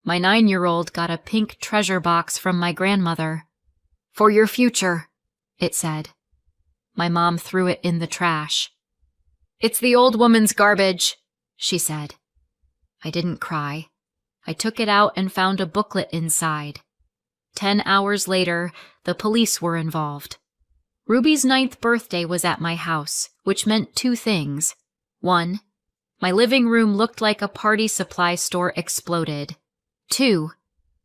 My 9-year-old got a pink treasure box from my grandmother. For your future, it said. My mom threw it in the trash. It's the old woman's garbage, she said. I didn't cry. I took it out and found a booklet inside. 10 hours later, the police were involved. Ruby's 9th birthday was at my house, which meant 2 things. 1, my living room looked like a party supply store exploded. 2,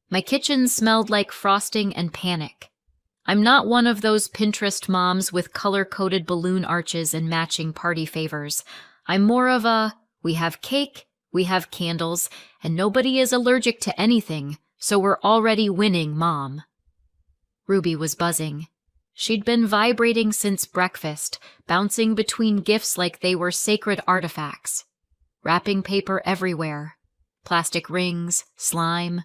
my kitchen smelled like frosting and panic. I'm not one of those Pinterest moms with color-coded balloon arches and matching party favors. I'm more of a, we have cake, we have candles, and nobody is allergic to anything, so we're already winning, Mom. Ruby was buzzing. She'd been vibrating since breakfast, bouncing between gifts like they were sacred artifacts. Wrapping paper everywhere. Plastic rings, slime.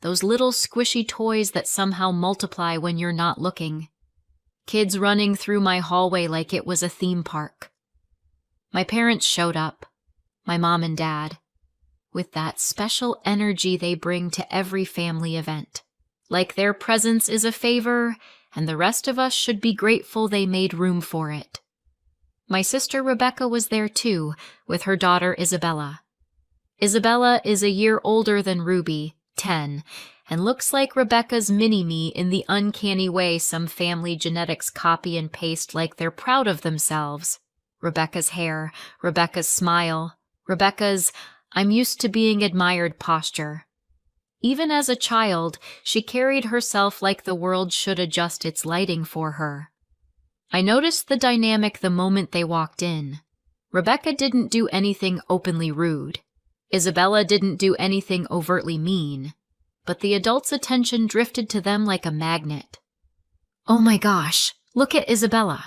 Those little squishy toys that somehow multiply when you're not looking. Kids running through my hallway like it was a theme park. My parents showed up. My mom and dad. With that special energy they bring to every family event. Like their presence is a favor, and the rest of us should be grateful they made room for it. My sister Rebecca was there too, with her daughter Isabella. Isabella is a year older than Ruby, 10, and looks like Rebecca's mini-me in the uncanny way some family genetics copy and paste like they're proud of themselves. Rebecca's hair, Rebecca's smile, Rebecca's I'm used to being admired posture. Even as a child, she carried herself like the world should adjust its lighting for her. I noticed the dynamic the moment they walked in. Rebecca didn't do anything openly rude. Isabella didn't do anything overtly mean. But the adults' attention drifted to them like a magnet. Oh my gosh, look at Isabella.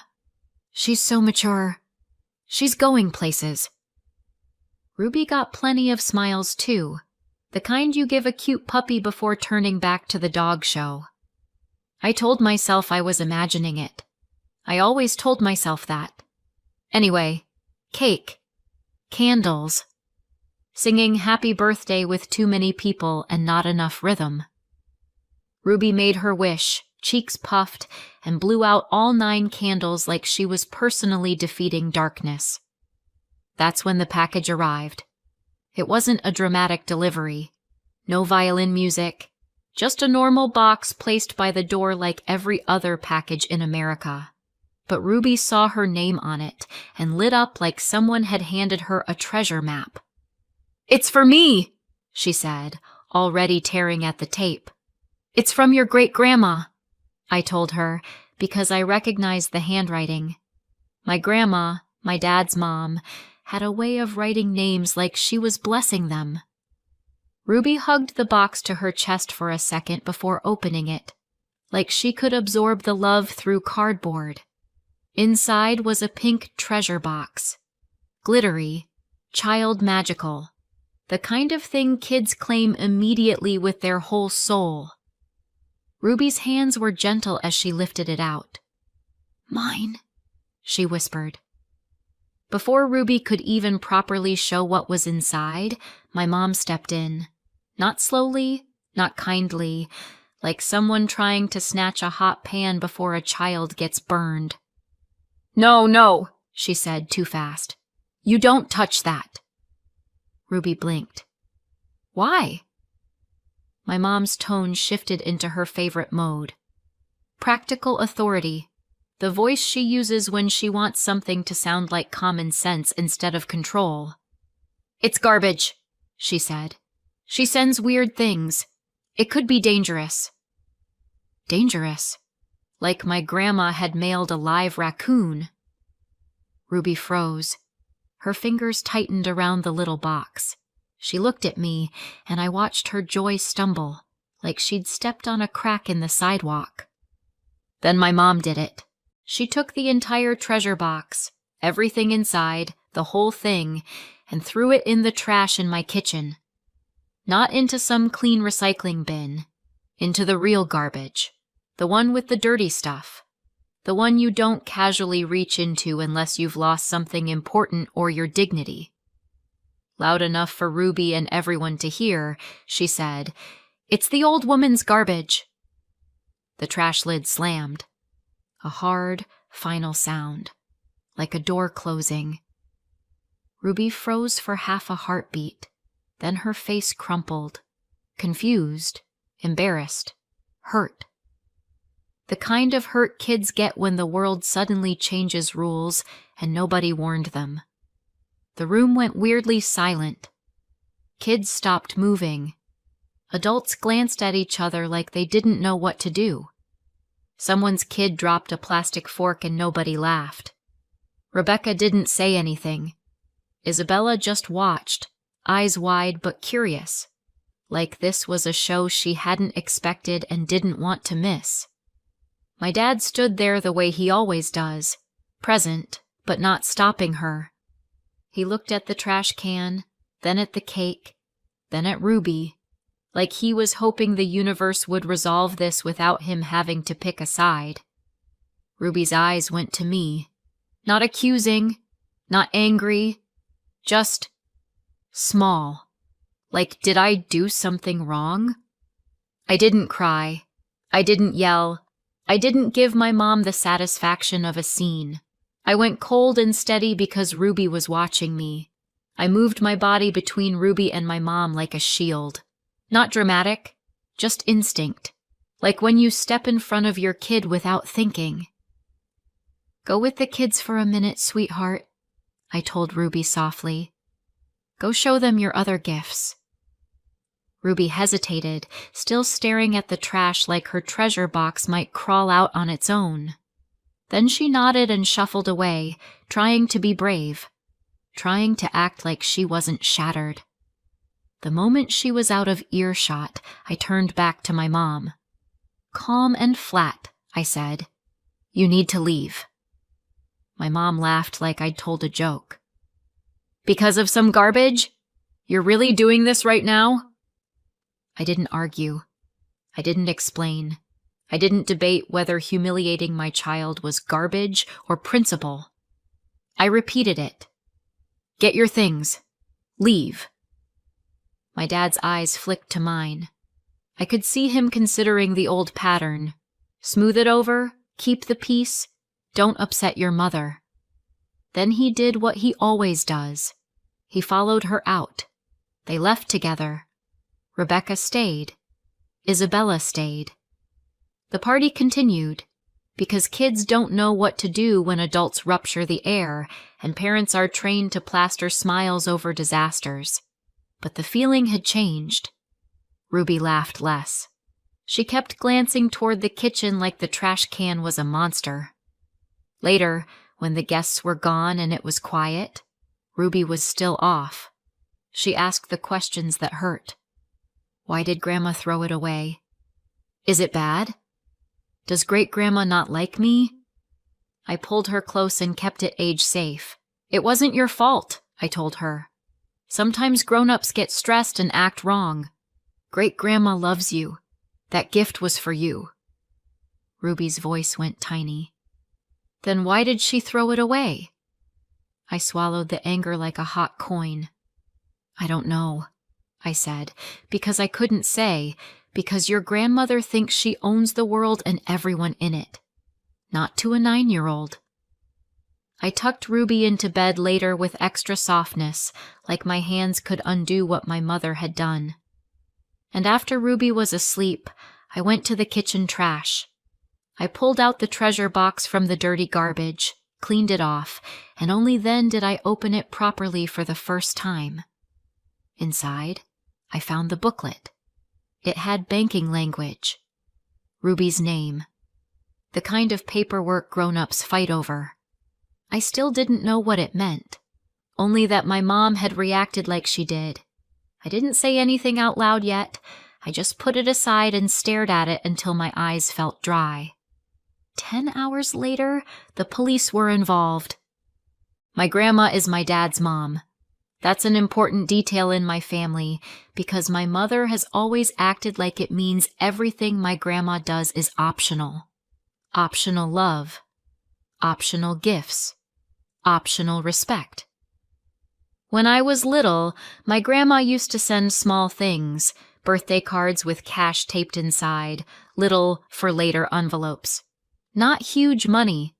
She's so mature. She's going places. Ruby got plenty of smiles too. The kind you give a cute puppy before turning back to the dog show. I told myself I was imagining it. I always told myself that. Anyway, cake, candles, singing happy birthday with too many people and not enough rhythm. Ruby made her wish, cheeks puffed, and blew out all 9 candles like she was personally defeating darkness. That's when the package arrived. It wasn't a dramatic delivery. No violin music. Just a normal box placed by the door like every other package in America. But Ruby saw her name on it and lit up like someone had handed her a treasure map. It's for me, she said, already tearing at the tape. It's from your great-grandma, I told her, because I recognized the handwriting. My grandma, my dad's mom, had a way of writing names like she was blessing them. Ruby hugged the box to her chest for a second before opening it, like she could absorb the love through cardboard. Inside was a pink treasure box. Glittery, child magical, the kind of thing kids claim immediately with their whole soul. Ruby's hands were gentle as she lifted it out. Mine, she whispered. Before Ruby could even properly show what was inside, my mom stepped in. Not slowly, not kindly, like someone trying to snatch a hot pan before a child gets burned. No, she said too fast. You don't touch that. Ruby blinked. Why? My mom's tone shifted into her favorite mode. Practical authority. The voice she uses when she wants something to sound like common sense instead of control. It's garbage, she said. She sends weird things. It could be dangerous. Dangerous? Like my grandma had mailed a live raccoon. Ruby froze. Her fingers tightened around the little box. She looked at me, and I watched her joy stumble, like she'd stepped on a crack in the sidewalk. Then my mom did it. She took the entire treasure box, everything inside, the whole thing, and threw it in the trash in my kitchen. Not into some clean recycling bin. Into the real garbage. The one with the dirty stuff. The one you don't casually reach into unless you've lost something important or your dignity. Loud enough for Ruby and everyone to hear, she said, "It's the old woman's garbage." The trash lid slammed. A hard, final sound, like a door closing. Ruby froze for half a heartbeat, then her face crumpled, confused, embarrassed, hurt. The kind of hurt kids get when the world suddenly changes rules and nobody warned them. The room went weirdly silent. Kids stopped moving. Adults glanced at each other like they didn't know what to do. Someone's kid dropped a plastic fork and nobody laughed. Rebecca didn't say anything. Isabella just watched, eyes wide but curious, like this was a show she hadn't expected and didn't want to miss. My dad stood there the way he always does, present, but not stopping her. He looked at the trash can, then at the cake, then at Ruby, like he was hoping the universe would resolve this without him having to pick a side. Ruby's eyes went to me, not accusing, not angry, just small. Like, did I do something wrong? I didn't cry. I didn't yell. I didn't give my mom the satisfaction of a scene. I went cold and steady because Ruby was watching me. I moved my body between Ruby and my mom like a shield. Not dramatic, just instinct. Like when you step in front of your kid without thinking. "Go with the kids for a minute, sweetheart," I told Ruby softly. "Go show them your other gifts." Ruby hesitated, still staring at the trash like her treasure box might crawl out on its own. Then she nodded and shuffled away, trying to be brave, trying to act like she wasn't shattered. The moment she was out of earshot, I turned back to my mom. "Calm and flat," I said. "You need to leave." My mom laughed like I'd told a joke. "Because of some garbage? You're really doing this right now?" I didn't argue. I didn't explain. I didn't debate whether humiliating my child was garbage or principle. I repeated it. "Get your things. Leave." My dad's eyes flicked to mine. I could see him considering the old pattern. Smooth it over, keep the peace, don't upset your mother. Then he did what he always does. He followed her out. They left together. Rebecca stayed. Isabella stayed. The party continued, because kids don't know what to do when adults rupture the air and parents are trained to plaster smiles over disasters. But the feeling had changed. Ruby laughed less. She kept glancing toward the kitchen like the trash can was a monster. Later, when the guests were gone and it was quiet, Ruby was still off. She asked the questions that hurt. Why did Grandma throw it away? Is it bad? Does Great-Grandma not like me? I pulled her close and kept it age-safe. It wasn't your fault, I told her. Sometimes grown-ups get stressed and act wrong. Great-Grandma loves you. That gift was for you. Ruby's voice went tiny. Then why did she throw it away? I swallowed the anger like a hot coin. I don't know, I said, because I couldn't say, because your grandmother thinks she owns the world and everyone in it. Not to a 9-year-old. I tucked Ruby into bed later with extra softness, like my hands could undo what my mother had done. And after Ruby was asleep, I went to the kitchen trash. I pulled out the treasure box from the dirty garbage, cleaned it off, and only then did I open it properly for the first time. Inside, I found the booklet. It had banking language. Ruby's name. The kind of paperwork grown-ups fight over. I still didn't know what it meant, only that my mom had reacted like she did. I didn't say anything out loud yet. I just put it aside and stared at it until my eyes felt dry. 10 hours later, the police were involved. My grandma is my dad's mom. That's an important detail in my family because my mother has always acted like it means everything my grandma does is optional. Optional love. Optional gifts. Optional respect. When I was little, my grandma used to send small things, birthday cards with cash taped inside, little for later envelopes. Not huge money,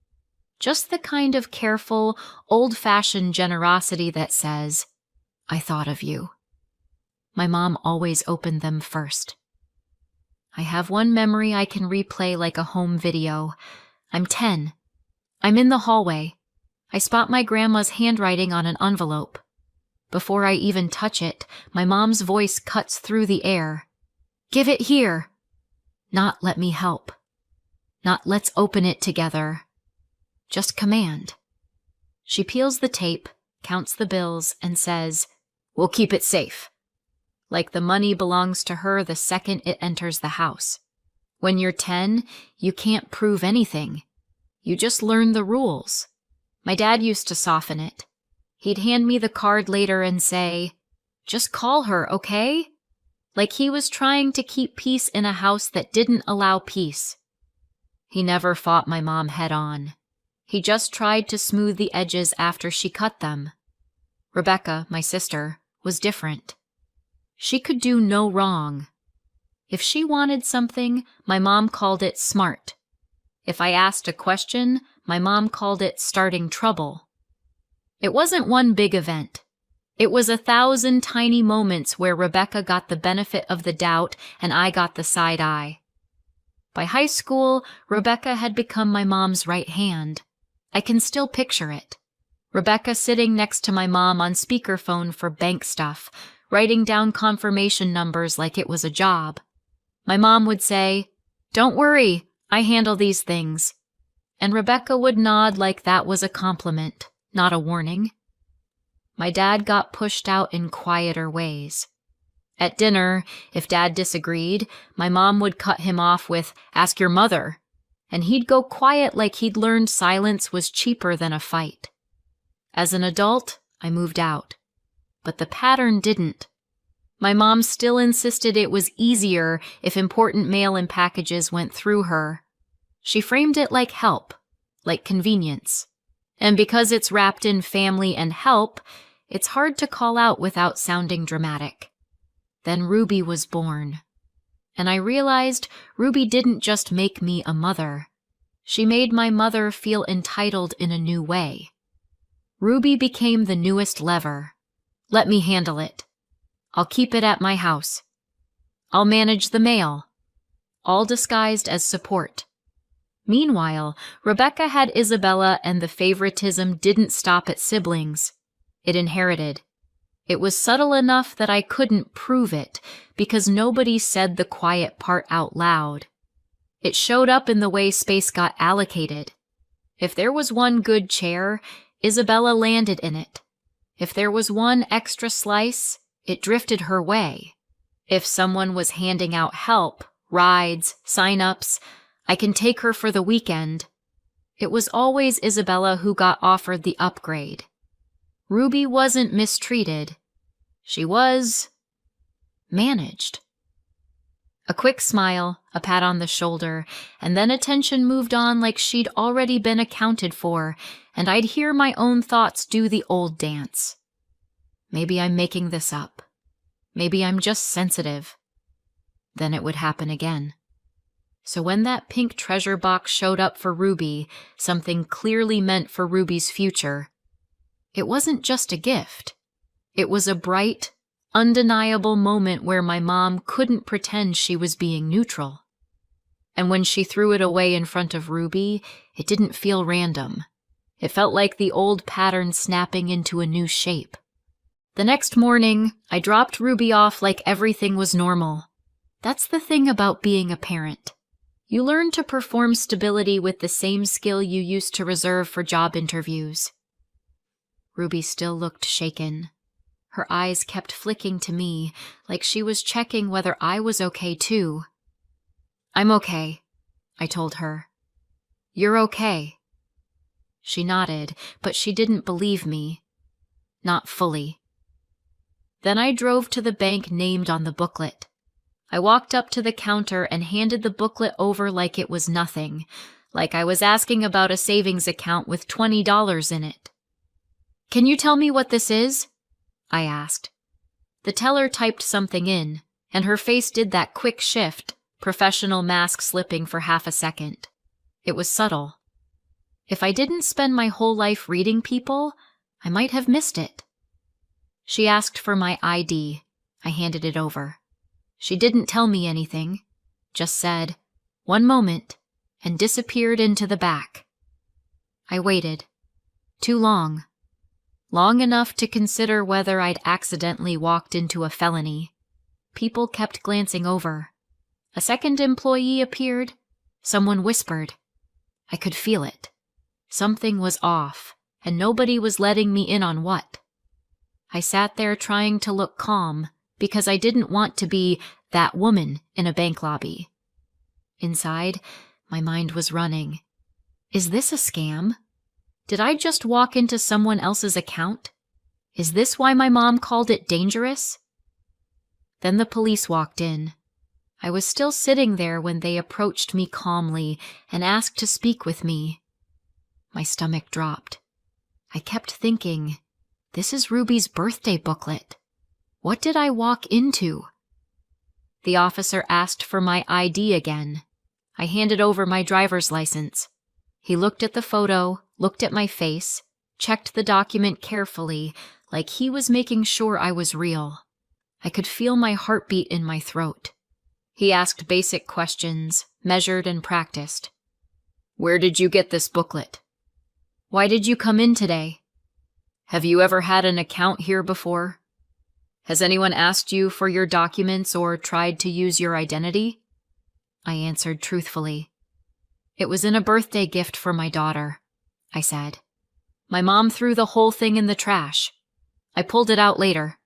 just the kind of careful, old-fashioned generosity that says, "I thought of you." My mom always opened them first. I have one memory I can replay like a home video. I'm 10. I'm in the hallway. I spot my grandma's handwriting on an envelope. Before I even touch it, my mom's voice cuts through the air. "Give it here." Not "let me help." Not "let's open it together." Just command. She peels the tape, counts the bills, and says, "We'll keep it safe." Like the money belongs to her the second it enters the house. When you're 10, you can't prove anything. You just learn the rules. My dad used to soften it. He'd hand me the card later and say, "Just call her, okay?" Like he was trying to keep peace in a house that didn't allow peace. He never fought my mom head on. He just tried to smooth the edges after she cut them. Rebecca, my sister, was different. She could do no wrong. If she wanted something, my mom called it smart. If I asked a question, my mom called it starting trouble. It wasn't one big event. It was 1,000 tiny moments where Rebecca got the benefit of the doubt and I got the side eye. By high school, Rebecca had become my mom's right hand. I can still picture it. Rebecca sitting next to my mom on speakerphone for bank stuff, writing down confirmation numbers like it was a job. My mom would say, "Don't worry, I handle these things." And Rebecca would nod like that was a compliment, not a warning. My dad got pushed out in quieter ways. At dinner, if Dad disagreed, my mom would cut him off with, "Ask your mother," and he'd go quiet like he'd learned silence was cheaper than a fight. As an adult, I moved out. But the pattern didn't. My mom still insisted it was easier if important mail and packages went through her. She framed it like help, like convenience. And because it's wrapped in family and help, it's hard to call out without sounding dramatic. Then Ruby was born. And I realized Ruby didn't just make me a mother. She made my mother feel entitled in a new way. Ruby became the newest lever. Let me handle it. I'll keep it at my house. I'll manage the mail. All disguised as support. Meanwhile, Rebecca had Isabella and the favoritism didn't stop at siblings. It inherited. It was subtle enough that I couldn't prove it because nobody said the quiet part out loud. It showed up in the way space got allocated. If there was one good chair, Isabella landed in it. If there was one extra slice, it drifted her way. If someone was handing out help, rides, sign-ups, I can take her for the weekend. It was always Isabella who got offered the upgrade. Ruby wasn't mistreated. She was managed. A quick smile, a pat on the shoulder, and then attention moved on like she'd already been accounted for, and I'd hear my own thoughts do the old dance. Maybe I'm making this up. Maybe I'm just sensitive. Then it would happen again. So when that pink treasure box showed up for Ruby, something clearly meant for Ruby's future, it wasn't just a gift. It was a bright, undeniable moment where my mom couldn't pretend she was being neutral. And when she threw it away in front of Ruby, it didn't feel random. It felt like the old pattern snapping into a new shape. The next morning, I dropped Ruby off like everything was normal. That's the thing about being a parent. You learn to perform stability with the same skill you used to reserve for job interviews. Ruby still looked shaken. Her eyes kept flicking to me, like she was checking whether I was okay too. "I'm okay," I told her. "You're okay." She nodded, but she didn't believe me. Not fully. Then I drove to the bank named on the booklet. I walked up to the counter and handed the booklet over like it was nothing, like I was asking about a savings account with $20 in it. "Can you tell me what this is?" I asked. The teller typed something in, and her face did that quick shift, professional mask slipping for half a second. It was subtle. If I didn't spend my whole life reading people, I might have missed it. She asked for my ID. I handed it over. She didn't tell me anything, just said, "One moment," and disappeared into the back. I waited. Too long. Long enough to consider whether I'd accidentally walked into a felony. People kept glancing over. A second employee appeared. Someone whispered. I could feel it. Something was off, and nobody was letting me in on what. I sat there trying to look calm, because I didn't want to be that woman in a bank lobby. Inside, my mind was running. Is this a scam? Did I just walk into someone else's account? Is this why my mom called it dangerous? Then the police walked in. I was still sitting there when they approached me calmly and asked to speak with me. My stomach dropped. I kept thinking, this is Ruby's birthday booklet. What did I walk into? The officer asked for my ID again. I handed over my driver's license. He looked at the photo, looked at my face, checked the document carefully, like he was making sure I was real. I could feel my heartbeat in my throat. He asked basic questions, measured and practiced. Where did you get this booklet? Why did you come in today? Have you ever had an account here before? Has anyone asked you for your documents or tried to use your identity? I answered truthfully. It was in a birthday gift for my daughter, I said. My mom threw the whole thing in the trash. I pulled it out later.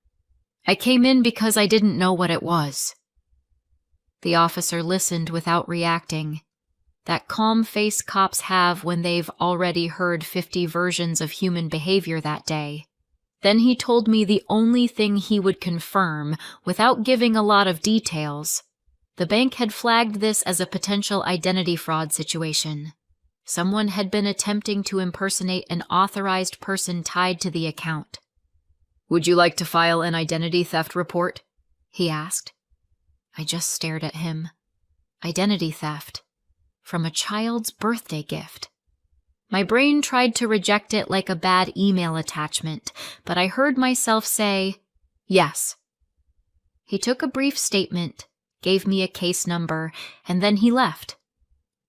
I came in because I didn't know what it was. The officer listened without reacting. That calm face cops have when they've already heard 50 versions of human behavior that day. Then he told me the only thing he would confirm, without giving a lot of details. The bank had flagged this as a potential identity fraud situation. Someone had been attempting to impersonate an authorized person tied to the account. Would you like to file an identity theft report? He asked. I just stared at him. Identity theft. From a child's birthday gift. My brain tried to reject it like a bad email attachment, but I heard myself say, yes. He took a brief statement, gave me a case number, and then he left.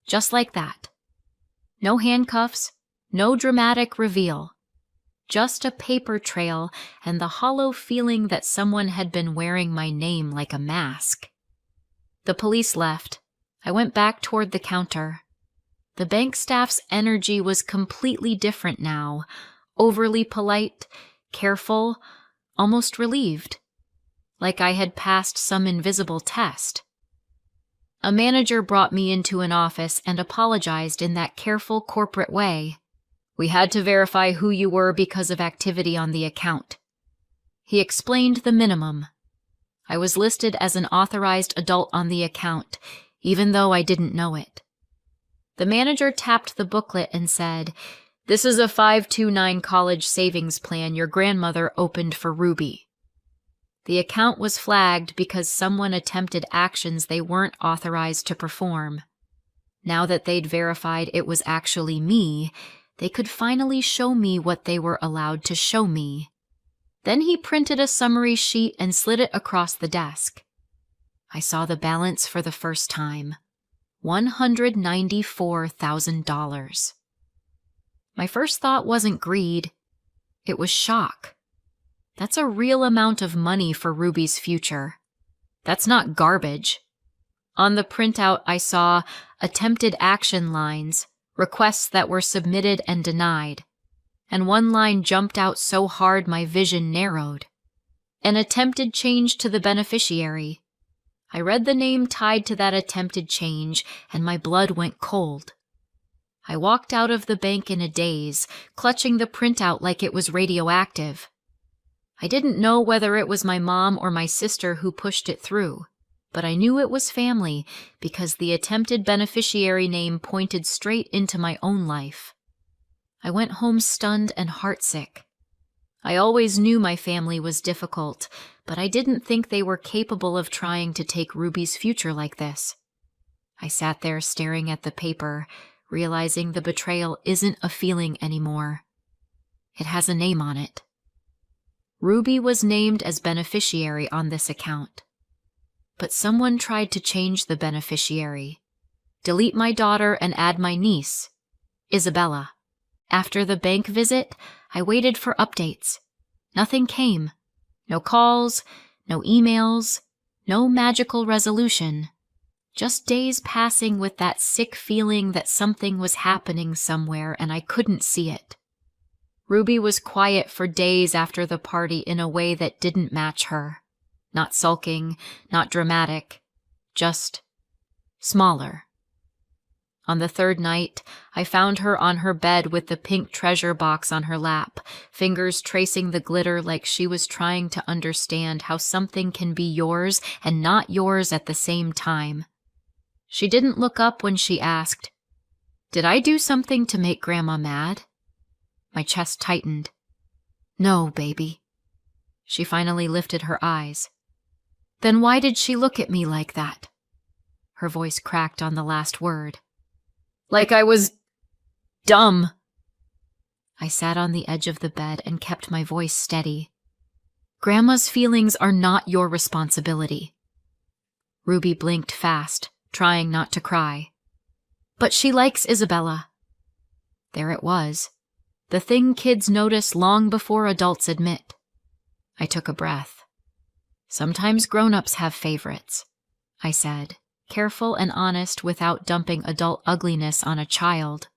Just like that. No handcuffs, no dramatic reveal. Just a paper trail and the hollow feeling that someone had been wearing my name like a mask. The police left. I went back toward the counter. The bank staff's energy was completely different now, overly polite, careful, almost relieved, like I had passed some invisible test. A manager brought me into an office and apologized in that careful corporate way. We had to verify who you were because of activity on the account. He explained the minimum. I was listed as an authorized adult on the account, even though I didn't know it. The manager tapped the booklet and said, "This is a 529 college savings plan your grandmother opened for Ruby." The account was flagged because someone attempted actions they weren't authorized to perform. Now that they'd verified it was actually me, they could finally show me what they were allowed to show me. Then he printed a summary sheet and slid it across the desk. I saw the balance for the first time. $194,000. My first thought wasn't greed. It was shock. That's a real amount of money for Ruby's future. That's not garbage. On the printout, I saw attempted action lines, requests that were submitted and denied, and one line jumped out so hard my vision narrowed. An attempted change to the beneficiary. I read the name tied to that attempted change, and my blood went cold. I walked out of the bank in a daze, clutching the printout like it was radioactive. I didn't know whether it was my mom or my sister who pushed it through, but I knew it was family because the attempted beneficiary name pointed straight into my own life. I went home stunned and heartsick. I always knew my family was difficult, but I didn't think they were capable of trying to take Ruby's future like this. I sat there staring at the paper, realizing the betrayal isn't a feeling anymore. It has a name on it. Ruby was named as beneficiary on this account. But someone tried to change the beneficiary. Delete my daughter and add my niece, Isabella. After the bank visit, I waited for updates. Nothing came. No calls, no emails, no magical resolution. Just days passing with that sick feeling that something was happening somewhere and I couldn't see it. Ruby was quiet for days after the party in a way that didn't match her. Not sulking, not dramatic, just smaller. On the third night, I found her on her bed with the pink treasure box on her lap, fingers tracing the glitter like she was trying to understand how something can be yours and not yours at the same time. She didn't look up when she asked, "Did I do something to make Grandma mad?" My chest tightened. "No, baby." She finally lifted her eyes. "Then why did she look at me like that?" Her voice cracked on the last word. "Like I was dumb." I sat on the edge of the bed and kept my voice steady. "Grandma's feelings are not your responsibility." Ruby blinked fast, trying not to cry. "But she likes Isabella." There it was. The thing kids notice long before adults admit. I took a breath. "Sometimes grown-ups have favorites," I said, careful and honest without dumping adult ugliness on a child.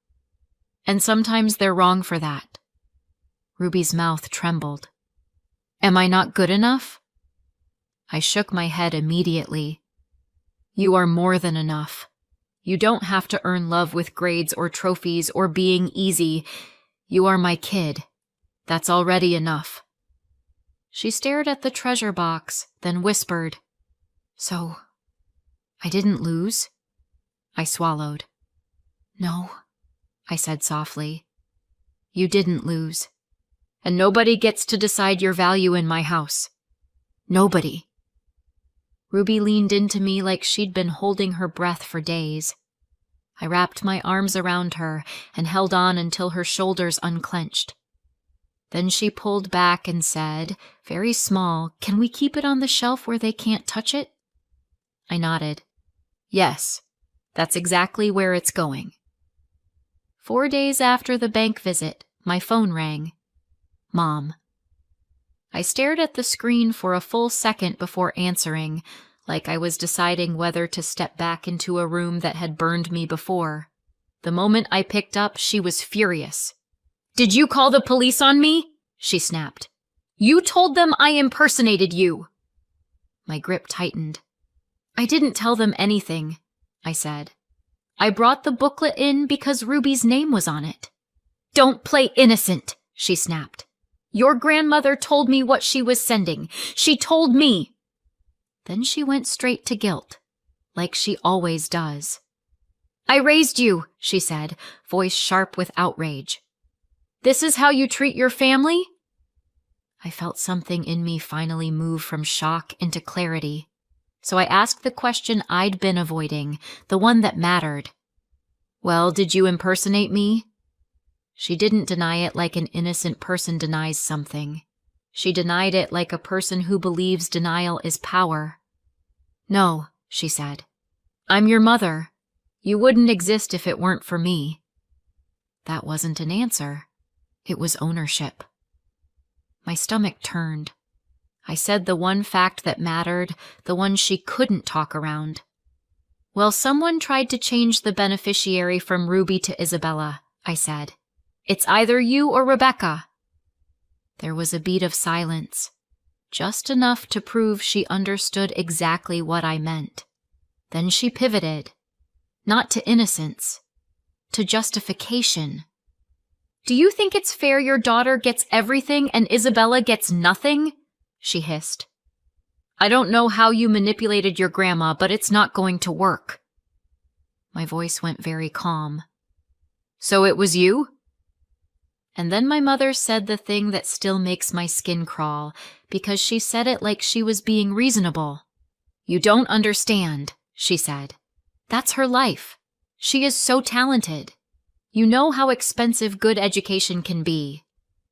"And sometimes they're wrong for that." Ruby's mouth trembled. "Am I not good enough?" I shook my head immediately. "You are more than enough. You don't have to earn love with grades or trophies or being easy. You are my kid. That's already enough." She stared at the treasure box, then whispered, "So, I didn't lose?" I swallowed. "No," I said softly. "You didn't lose. And nobody gets to decide your value in my house. Nobody." Ruby leaned into me like she'd been holding her breath for days. I wrapped my arms around her and held on until her shoulders unclenched. Then she pulled back and said, very small, "Can we keep it on the shelf where they can't touch it?" I nodded. "Yes, that's exactly where it's going." 4 days after the bank visit, my phone rang. Mom. I stared at the screen for a full second before answering, like I was deciding whether to step back into a room that had burned me before. The moment I picked up, she was furious. "Did you call the police on me?" she snapped. "You told them I impersonated you." My grip tightened. "I didn't tell them anything," I said. "I brought the booklet in because Ruby's name was on it." "Don't play innocent," she snapped. "Your grandmother told me what she was sending. She told me." Then she went straight to guilt, like she always does. "I raised you," she said, voice sharp with outrage. "This is how you treat your family?" I felt something in me finally move from shock into clarity. So I asked the question I'd been avoiding, the one that mattered. "Well, did you impersonate me?" She didn't deny it like an innocent person denies something. She denied it like a person who believes denial is power. "No," she said. "I'm your mother. You wouldn't exist if it weren't for me." That wasn't an answer. It was ownership. My stomach turned. I said the one fact that mattered, the one she couldn't talk around. "Well, someone tried to change the beneficiary from Ruby to Isabella," I said. "It's either you or Rebecca." There was a beat of silence, just enough to prove she understood exactly what I meant. Then she pivoted, not to innocence, to justification. "Do you think it's fair your daughter gets everything and Isabella gets nothing?" she hissed. "I don't know how you manipulated your grandma, but it's not going to work." My voice went very calm. "So it was you?" And then my mother said the thing that still makes my skin crawl, because she said it like she was being reasonable. "You don't understand," she said. "That's her life. She is so talented. You know how expensive good education can be.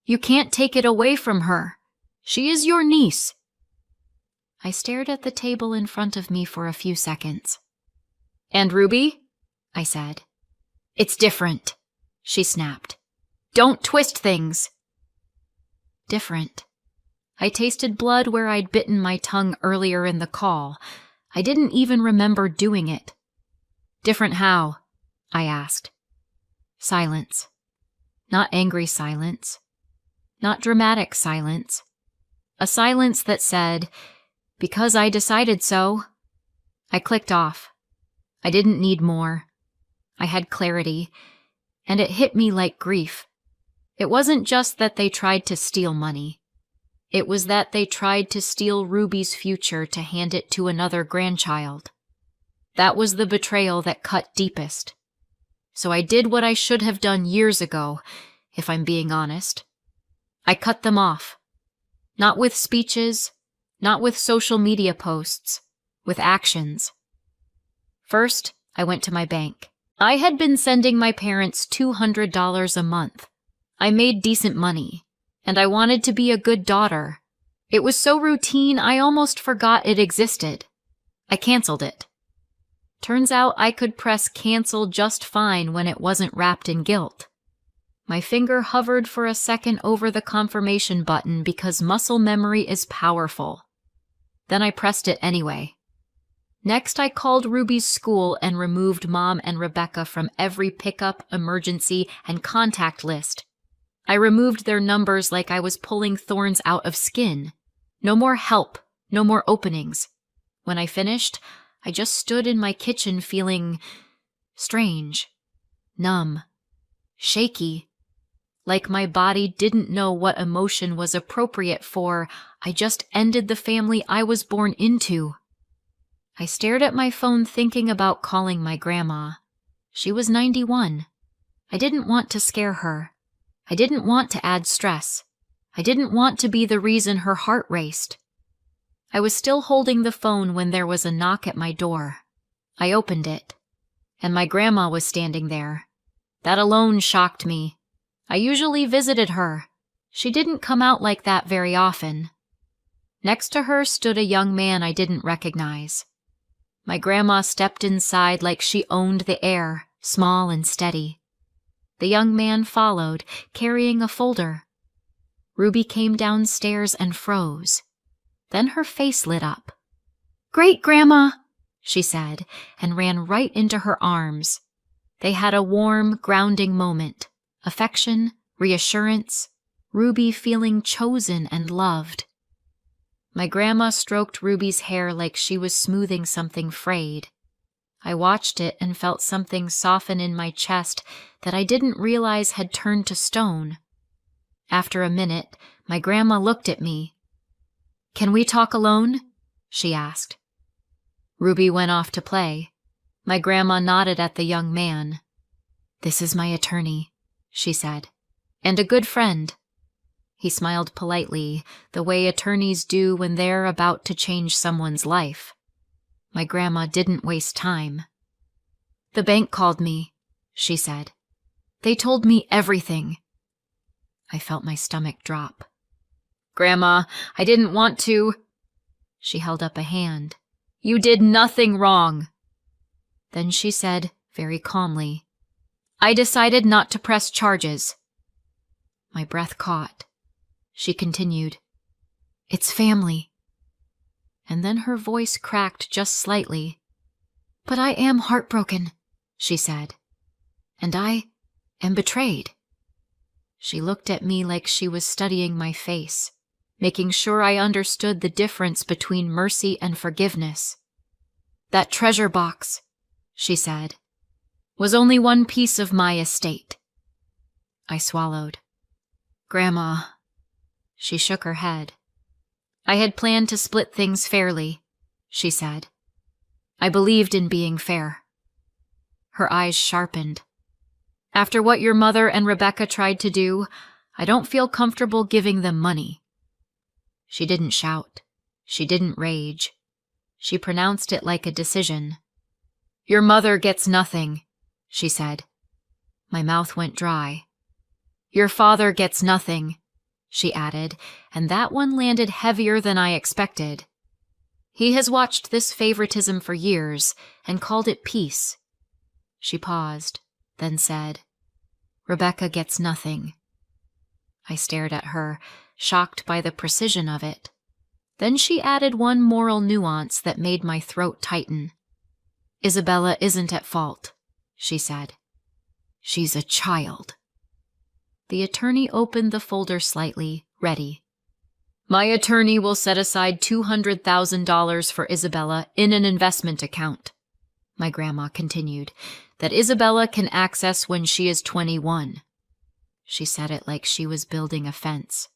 You can't take it away from her. She is your niece." I stared at the table in front of me for a few seconds. "And Ruby?" I said. "It's different," she snapped. "Don't twist things." Different. I tasted blood where I'd bitten my tongue earlier in the call. I didn't even remember doing it. "Different how?" I asked. Silence. Not angry silence. Not dramatic silence. A silence that said, "Because I decided so." I clicked off. I didn't need more. I had clarity, and it hit me like grief. It wasn't just that they tried to steal money. It was that they tried to steal Ruby's future to hand it to another grandchild. That was the betrayal that cut deepest. So I did what I should have done years ago, if I'm being honest. I cut them off. Not with speeches, not with social media posts, with actions. First, I went to my bank. I had been sending my parents $200 a month. I made decent money, and I wanted to be a good daughter. It was so routine I almost forgot it existed. I canceled it. Turns out I could press cancel just fine when it wasn't wrapped in guilt. My finger hovered for a second over the confirmation button because muscle memory is powerful. Then I pressed it anyway. Next, I called Ruby's school and removed Mom and Rebecca from every pickup, emergency, and contact list. I removed their numbers like I was pulling thorns out of skin. No more help, no more openings. When I finished, I just stood in my kitchen feeling strange, numb, shaky, like my body didn't know what emotion was appropriate for. I just ended the family I was born into. I stared at my phone thinking about calling my grandma. She was 91. I didn't want to scare her. I didn't want to add stress. I didn't want to be the reason her heart raced. I was still holding the phone when there was a knock at my door. I opened it, and my grandma was standing there. That alone shocked me. I usually visited her. She didn't come out like that very often. Next to her stood a young man I didn't recognize. My grandma stepped inside like she owned the air, small and steady. The young man followed, carrying a folder. Ruby came downstairs and froze. Then her face lit up. "Great, Grandma," she said, and ran right into her arms. They had a warm, grounding moment. Affection, reassurance, Ruby feeling chosen and loved. My grandma stroked Ruby's hair like she was smoothing something frayed. I watched it and felt something soften in my chest that I didn't realize had turned to stone. After a minute, my grandma looked at me. "Can we talk alone?" she asked. Ruby went off to play. My grandma nodded at the young man. "This is my attorney," she said, "and a good friend." He smiled politely, the way attorneys do when they're about to change someone's life. My grandma didn't waste time. "The bank called me," she said. "They told me everything." I felt my stomach drop. "Grandma, I didn't want to." She held up a hand. "You did nothing wrong." Then she said, very calmly, "I decided not to press charges." My breath caught. She continued, "It's family." And then her voice cracked just slightly. "But I am heartbroken," she said. "And I am betrayed." She looked at me like she was studying my face, making sure I understood the difference between mercy and forgiveness. "That treasure box," she said, "was only one piece of my estate." I swallowed. "Grandma." She shook her head. "I had planned to split things fairly," she said. "I believed in being fair." Her eyes sharpened. "After what your mother and Rebecca tried to do, I don't feel comfortable giving them money." She didn't shout. She didn't rage. She pronounced it like a decision. "Your mother gets nothing," she said. My mouth went dry. "Your father gets nothing," she added, and that one landed heavier than I expected. "He has watched this favoritism for years and called it peace." She paused, then said, "Rebecca gets nothing." I stared at her, shocked by the precision of it. Then she added one moral nuance that made my throat tighten. "Isabella isn't at fault," she said. "She's a child." The attorney opened the folder slightly, ready. "My attorney will set aside $200,000 for Isabella in an investment account," my grandma continued, "that Isabella can access when she is 21. She said it like she was building a fence.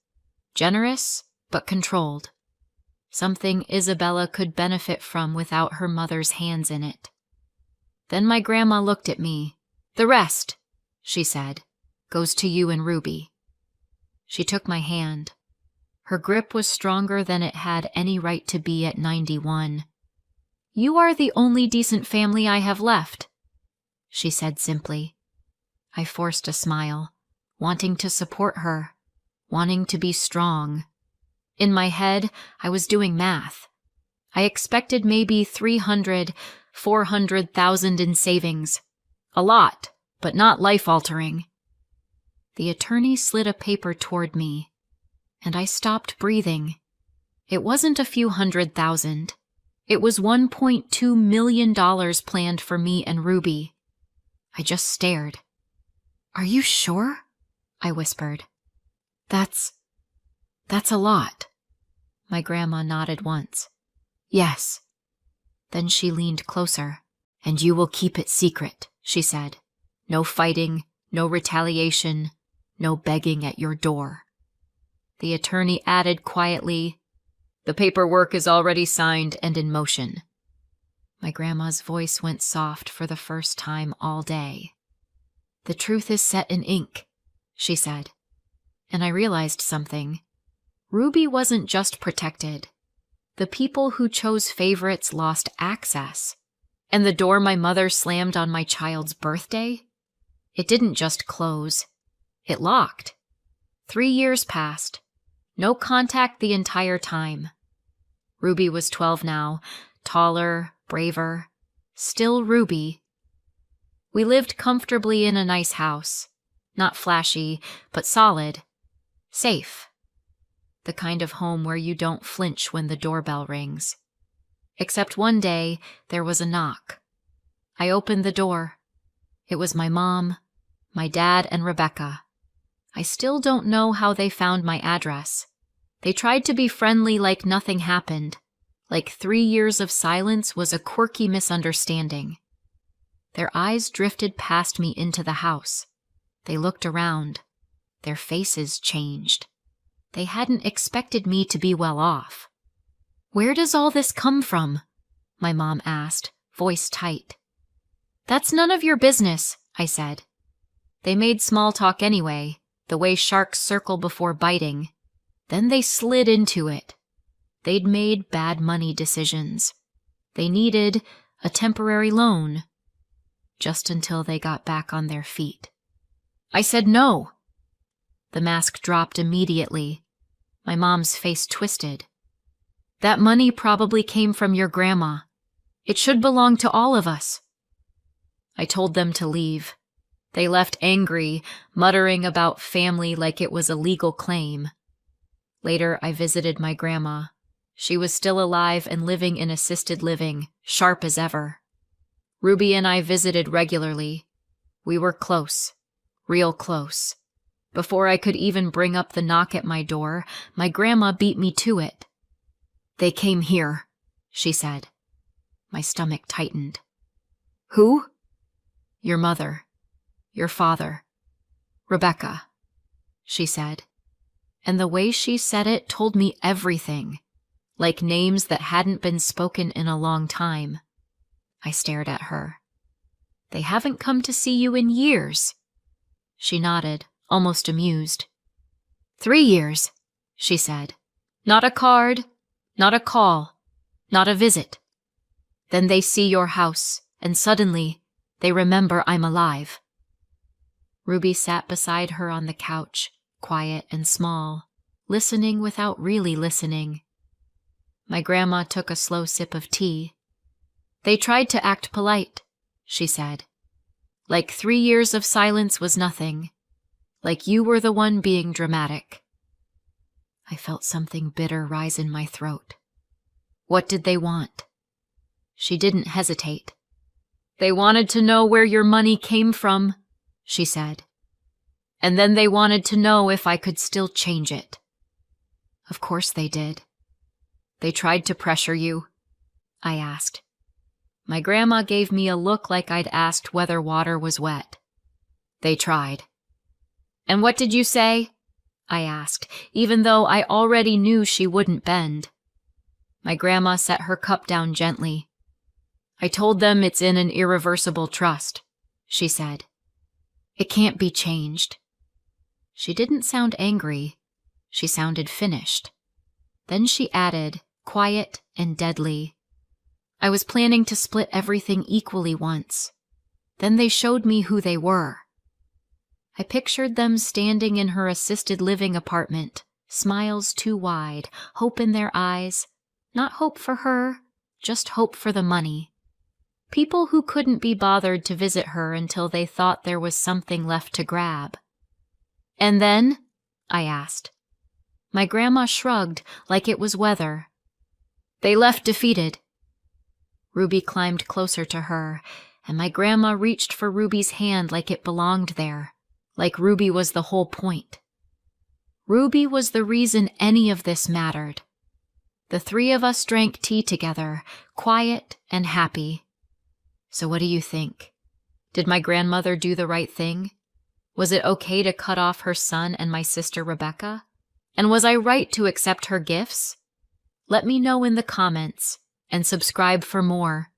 Generous, but controlled. Something Isabella could benefit from without her mother's hands in it. Then my grandma looked at me. "The rest," she said, "goes to you and Ruby." She took my hand. Her grip was stronger than it had any right to be at 91. "You are the only decent family I have left," she said simply. I forced a smile, wanting to support her, wanting to be strong. In my head, I was doing math. I expected maybe 300, 400,000 in savings. A lot, but not life-altering. The attorney slid a paper toward me, and I stopped breathing. It wasn't a few 100,000. It was $1.2 million planned for me and Ruby. I just stared. "Are you sure?" I whispered. That's a lot." My grandma nodded once. "Yes." Then she leaned closer. "And you will keep it secret," she said. "No fighting, no retaliation, no begging at your door." The attorney added quietly, "The paperwork is already signed and in motion." My grandma's voice went soft for the first time all day. "The truth is set in ink," she said. And I realized something. Ruby wasn't just protected. The people who chose favorites lost access. And the door my mother slammed on my child's birthday? It didn't just close. It locked. 3 years passed. No contact the entire time. Ruby was 12 now, taller, braver. Still Ruby. We lived comfortably in a nice house. Not flashy, but solid. Safe. The kind of home where you don't flinch when the doorbell rings. Except one day, there was a knock. I opened the door. It was my mom, my dad, and Rebecca. I still don't know how they found my address. They tried to be friendly like nothing happened, like 3 years of silence was a quirky misunderstanding. Their eyes drifted past me into the house. They looked around. Their faces changed. They hadn't expected me to be well off. "Where does all this come from?" my mom asked, voice tight. "That's none of your business," I said. They made small talk anyway, the way sharks circle before biting. Then they slid into it. They'd made bad money decisions. They needed a temporary loan. Just until they got back on their feet. I said no. The mask dropped immediately. My mom's face twisted. "That money probably came from your grandma. It should belong to all of us." I told them to leave. They left angry, muttering about family like it was a legal claim. Later, I visited my grandma. She was still alive and living in assisted living, sharp as ever. Ruby and I visited regularly. We were close, real close. Before I could even bring up the knock at my door, my grandma beat me to it. "They came here," she said. My stomach tightened. "Who?" "Your mother. Your father. Rebecca," she said. And the way she said it told me everything, like names that hadn't been spoken in a long time. I stared at her. "They haven't come to see you in years." She nodded, almost amused. 3 years, she said. Not a card, not a call, not a visit. Then they see your house, and suddenly they remember I'm alive. Ruby sat beside her on the couch, quiet and small, listening without really listening. My grandma took a slow sip of tea. They tried to act polite, she said. Like 3 years of silence was nothing. Like you were the one being dramatic. I felt something bitter rise in my throat. What did they want? She didn't hesitate. They wanted to know where your money came from, she said. And then they wanted to know if I could still change it. Of course they did. They tried to pressure you, I asked. My grandma gave me a look like I'd asked whether water was wet. They tried. And what did you say? I asked, even though I already knew she wouldn't bend. My grandma set her cup down gently. I told them it's in an irreversible trust, she said. It can't be changed. She didn't sound angry. She sounded finished. Then she added, quiet and deadly, I was planning to split everything equally once. Then they showed me who they were. I pictured them standing in her assisted living apartment, smiles too wide, hope in their eyes, not hope for her, just hope for the money. People who couldn't be bothered to visit her until they thought there was something left to grab. And then? I asked. My grandma shrugged like it was weather. They left defeated. Ruby climbed closer to her, and my grandma reached for Ruby's hand like it belonged there, like Ruby was the whole point. Ruby was the reason any of this mattered. The 3 of us drank tea together, quiet and happy. So what do you think? Did my grandmother do the right thing? Was it okay to cut off her son and my sister Rebecca? And was I right to accept her gifts? Let me know in the comments, and subscribe for more.